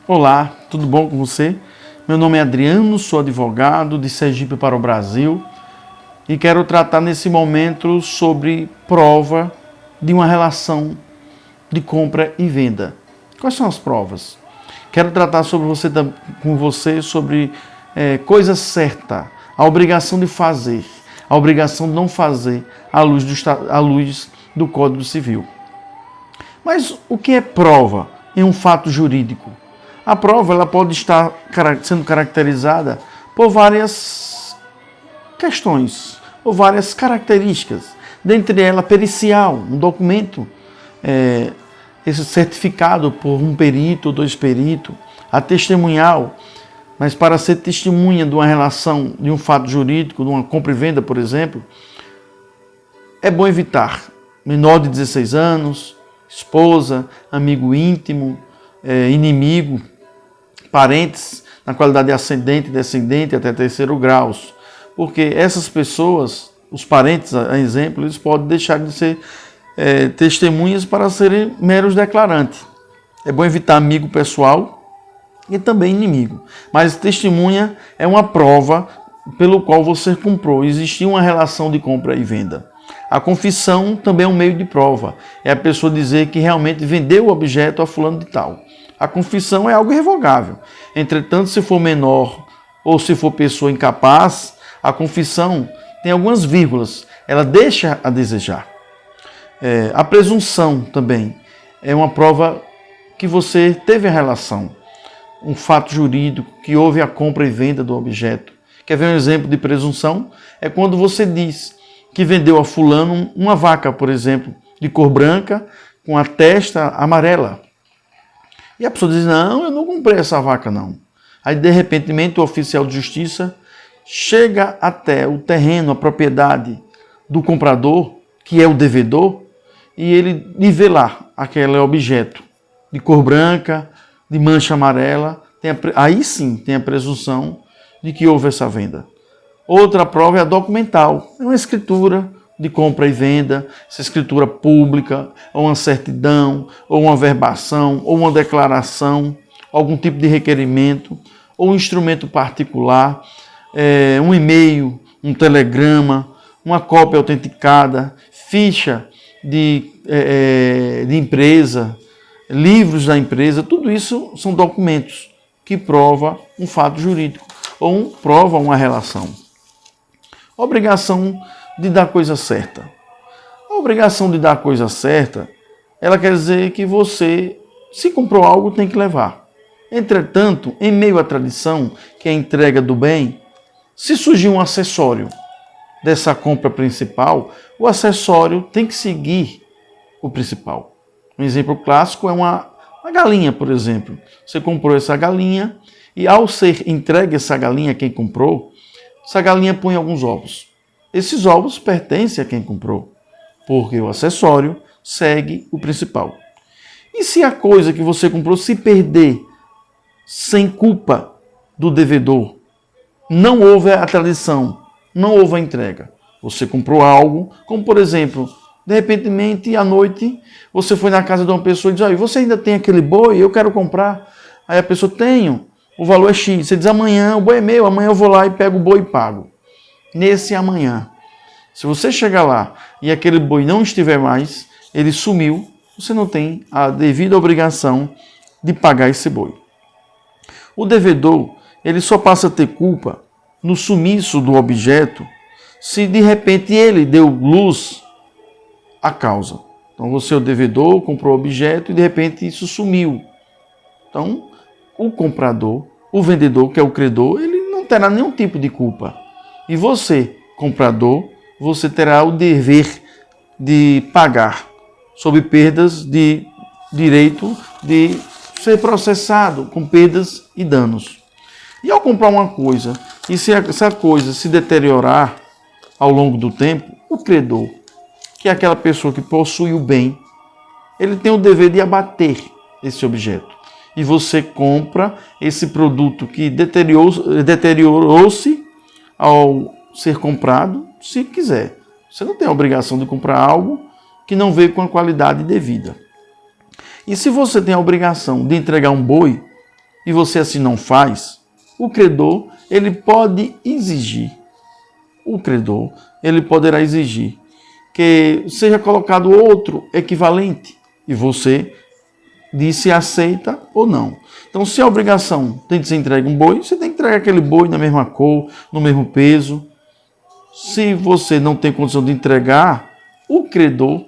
Olá, tudo bom com você? Meu nome é Adriano, sou advogado de Sergipe para o Brasil e quero tratar nesse momento sobre prova de uma relação de compra e venda. Quais são as provas? Quero tratar com você sobre coisa certa, a obrigação de fazer, a obrigação de não fazer à luz do Código Civil. Mas o que é prova em um fato jurídico? A prova ela pode estar sendo caracterizada por várias questões, ou várias características. Dentre elas, pericial, um documento, esse certificado por um perito ou dois peritos. A testemunhal, mas para ser testemunha de uma relação, de um fato jurídico, de uma compra e venda, por exemplo, é bom evitar menor de 16 anos, esposa, amigo íntimo, inimigo, parentes na qualidade de ascendente, descendente até terceiro graus, porque essas pessoas, os parentes, a exemplo, eles podem deixar de ser testemunhas para serem meros declarantes. É bom evitar amigo pessoal e também inimigo. Mas testemunha é uma prova pelo qual você comprou. Existia uma relação de compra e venda. A confissão também é um meio de prova. É a pessoa dizer que realmente vendeu o objeto a fulano de tal. A confissão é algo irrevogável. Entretanto, se for menor ou se for pessoa incapaz, a confissão tem algumas vírgulas. Ela deixa a desejar. A presunção também é uma prova que você teve a relação. Um fato jurídico, que houve a compra e venda do objeto. Quer ver um exemplo de presunção? É quando você diz que vendeu a fulano uma vaca, por exemplo, de cor branca, com a testa amarela. E a pessoa diz, não, eu não comprei essa vaca, não. Aí, de repente, o oficial de justiça chega até o terreno, a propriedade do comprador, que é o devedor, e ele vê lá aquele objeto de cor branca, de mancha amarela. Aí sim tem a presunção de que houve essa venda. Outra prova é a documental. É uma escritura de compra e venda, essa escritura pública, ou uma certidão, ou uma verbação, ou uma declaração, algum tipo de requerimento, ou um instrumento particular, um e-mail, um telegrama, uma cópia autenticada, ficha de empresa, livros da empresa, tudo isso são documentos que provam um fato jurídico ou provam uma relação. Obrigação de dar coisa certa. A obrigação de dar coisa certa, ela quer dizer que você, se comprou algo, tem que levar. Entretanto, em meio à tradição, que é a entrega do bem, se surgir um acessório dessa compra principal, o acessório tem que seguir o principal. Um exemplo clássico é uma galinha, por exemplo. Você comprou essa galinha e ao ser entregue essa galinha a quem comprou, essa galinha põe alguns ovos. Esses ovos pertencem a quem comprou, porque o acessório segue o principal. E se a coisa que você comprou se perder sem culpa do devedor, não houve a tradição, não houve a entrega. Você comprou algo, como por exemplo, de repente, à noite, você foi na casa de uma pessoa e diz, olha, você ainda tem aquele boi? Eu quero comprar. Aí a pessoa, tenho, o valor é X. Você diz, amanhã, o boi é meu, amanhã eu vou lá e pego o boi e pago. Nesse amanhã, se você chegar lá e aquele boi não estiver mais, ele sumiu, você não tem a devida obrigação de pagar esse boi. O devedor, ele só passa a ter culpa no sumiço do objeto se de repente ele deu luz à causa. Então você é o devedor, comprou o objeto e de repente isso sumiu. Então o comprador, o vendedor, que é o credor, ele não terá nenhum tipo de culpa. E você, comprador, você terá o dever de pagar sob perdas de direito de ser processado com perdas e danos. E ao comprar uma coisa, e se essa coisa se deteriorar ao longo do tempo, o credor, que é aquela pessoa que possui o bem, ele tem o dever de abater esse objeto. E você compra esse produto que deteriorou-se ao ser comprado, se quiser. Você não tem a obrigação de comprar algo que não veio com a qualidade devida. E se você tem a obrigação de entregar um boi, e você assim não faz, o credor, ele pode exigir, o credor, ele poderá exigir que seja colocado outro equivalente e você diz se aceita ou não. Então, se a obrigação tem de ser entregue um boi, você tem que entregar aquele boi na mesma cor, no mesmo peso. Se você não tem condição de entregar, o credor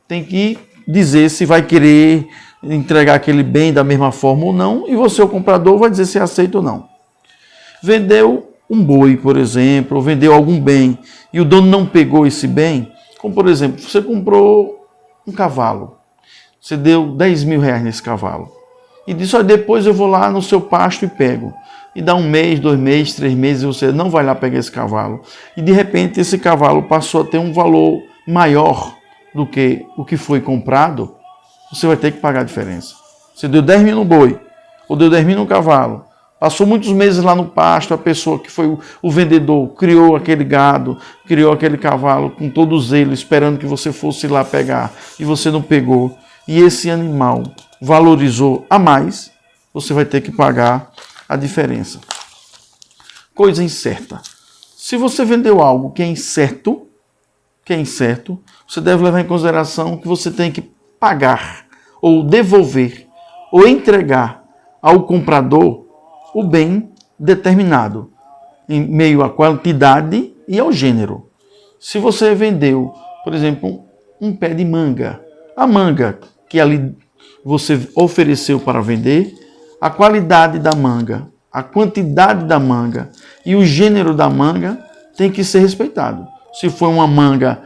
tem que dizer se vai querer entregar aquele bem da mesma forma ou não, e você, o comprador, vai dizer se aceita ou não. Vendeu um boi, por exemplo, ou vendeu algum bem, e o dono não pegou esse bem, como por exemplo, você comprou um cavalo, você deu 10 mil reais nesse cavalo, e disse, depois eu vou lá no seu pasto e pego. E dá 1 mês, 2 meses, 3 meses, e você não vai lá pegar esse cavalo. E de repente esse cavalo passou a ter um valor maior do que o que foi comprado, você vai ter que pagar a diferença. Você deu 10 mil no boi, ou deu 10 mil no cavalo, passou muitos meses lá no pasto, a pessoa que foi o vendedor criou aquele gado, criou aquele cavalo com todo zelo, esperando que você fosse lá pegar, e você não pegou, e esse animal valorizou a mais, você vai ter que pagar a diferença. Coisa incerta. Se você vendeu algo que é incerto, você deve levar em consideração que você tem que pagar, ou devolver, ou entregar ao comprador o bem determinado, em meio à quantidade e ao gênero. Se você vendeu, por exemplo, um pé de manga, a manga que ali você ofereceu para vender, a qualidade da manga, a quantidade da manga e o gênero da manga tem que ser respeitado. Se for uma manga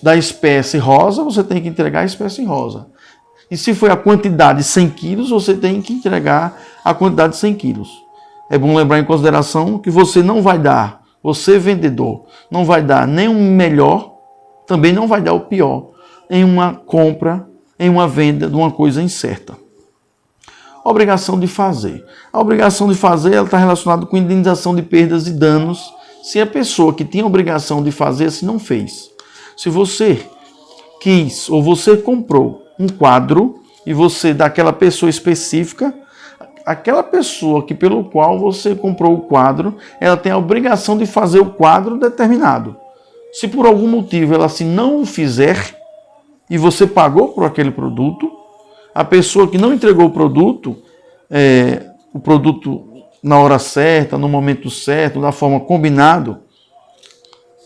da espécie rosa, você tem que entregar a espécie rosa. E se for a quantidade 100 quilos, você tem que entregar a quantidade de 100 quilos. É bom lembrar em consideração que você não vai dar, você vendedor, não vai dar nem o melhor, também não vai dar o pior em uma compra, em uma venda de uma coisa incerta. Obrigação de fazer. A obrigação de fazer está relacionada com indenização de perdas e danos se a pessoa que tinha a obrigação de fazer se não fez. Se você quis ou você comprou um quadro e você, daquela pessoa específica, aquela pessoa que pelo qual você comprou o quadro, ela tem a obrigação de fazer o quadro determinado. Se por algum motivo ela assim não o fizer e você pagou por aquele produto, a pessoa que não entregou o produto na hora certa, no momento certo, da forma combinado,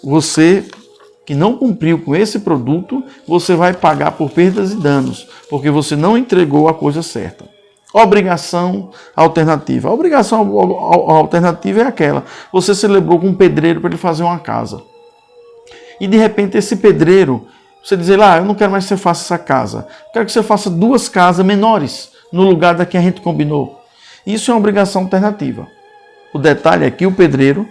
você que não cumpriu com esse produto, você vai pagar por perdas e danos, porque você não entregou a coisa certa. Obrigação alternativa. A obrigação alternativa é aquela. Você celebrou com um pedreiro para ele fazer uma casa. E de repente esse pedreiro, você diz lá, eu não quero mais que você faça essa casa. Quero que você faça 2 casas menores no lugar da que a gente combinou. Isso é uma obrigação alternativa. O detalhe é que o pedreiro,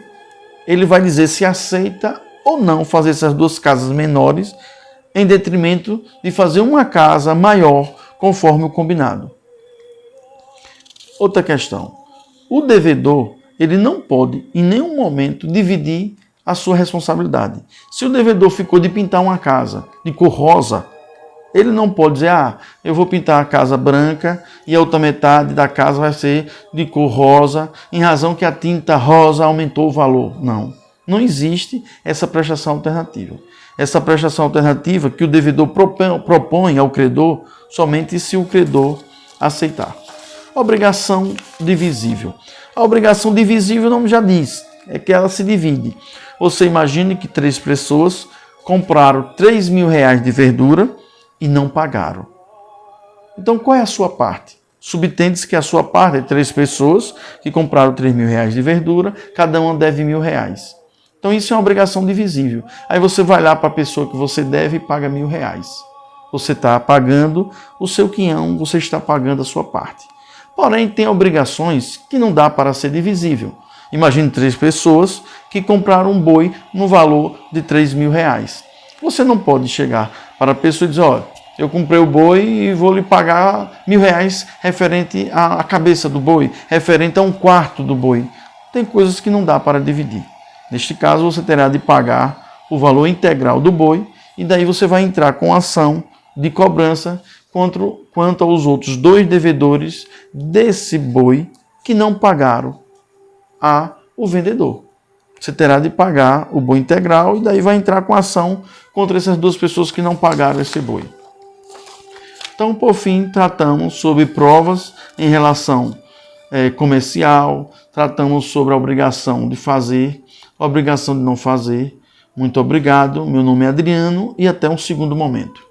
ele vai dizer se aceita ou não fazer essas 2 casas menores em detrimento de fazer uma casa maior conforme o combinado. Outra questão. O devedor, ele não pode em nenhum momento dividir a sua responsabilidade. Se o devedor ficou de pintar uma casa de cor rosa, ele não pode dizer, eu vou pintar a casa branca e a outra metade da casa vai ser de cor rosa, em razão que a tinta rosa aumentou o valor. Não existe essa prestação alternativa. Essa prestação alternativa que o devedor propõe ao credor somente se o credor aceitar. Obrigação divisível. A obrigação divisível, o nome já diz, é que ela se divide. Você imagine que 3 pessoas compraram 3 mil reais de verdura e não pagaram. Então, qual é a sua parte? Subtende-se que a sua parte é 3 pessoas que compraram 3 mil reais de verdura, cada uma deve 1.000 reais. Então, isso é uma obrigação divisível. Aí você vai lá para a pessoa que você deve e paga 1.000 reais. Você está pagando o seu quinhão, você está pagando a sua parte. Porém, tem obrigações que não dá para ser divisível. Imagine 3 pessoas que compraram um boi no valor de 3 mil reais. Você não pode chegar para a pessoa e dizer, olha, eu comprei o boi e vou lhe pagar 1.000 reais referente à cabeça do boi, referente a 1/4 do boi. Tem coisas que não dá para dividir. Neste caso, você terá de pagar o valor integral do boi e daí você vai entrar com ação de cobrança quanto aos outros 2 devedores desse boi que não pagaram o vendedor. Você terá de pagar o boi integral e daí vai entrar com ação contra essas 2 pessoas que não pagaram esse boi. Então, por fim, tratamos sobre provas em relação comercial, tratamos sobre a obrigação de fazer, a obrigação de não fazer. Muito obrigado, meu nome é Adriano e até um segundo momento.